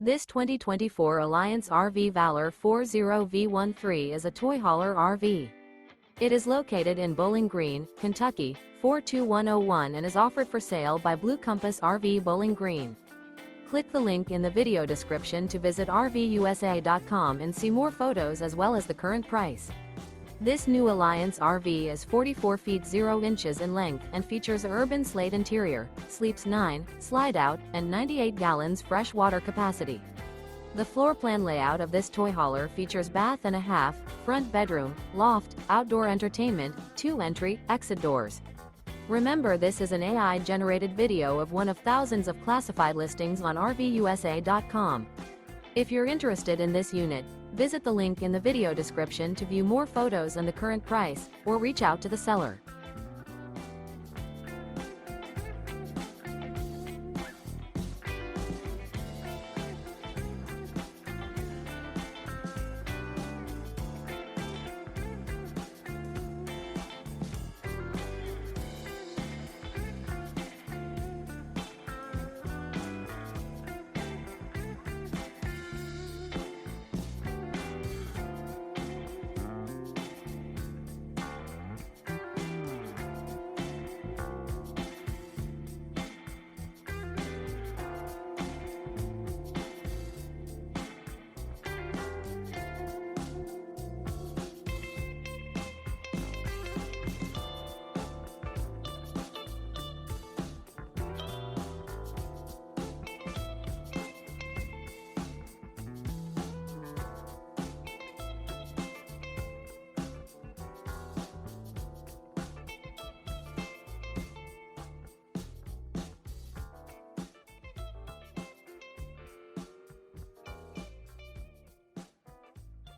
This 2024 Alliance RV Valor 40V13 is a toy hauler RV. It is located in Bowling Green, Kentucky, 42101 and is offered for sale by Blue Compass RV Bowling Green. Click the link in the video description to visit RVUSA.com and see more photos as well as the current price. This new Alliance RV is 44 feet 0 inches in length and features a URBAN SLATE interior, sleeps 9, slide-out, and 98 gallons fresh water capacity. The floor plan layout of this toy hauler features bath and a half, front bedroom, loft, outdoor entertainment, 2 entry, exit doors. Remember, this is an AI-generated video of one of thousands of classified listings on RVUSA.com. If you're interested in this unit, visit the link in the video description to view more photos and the current price, or reach out to the seller.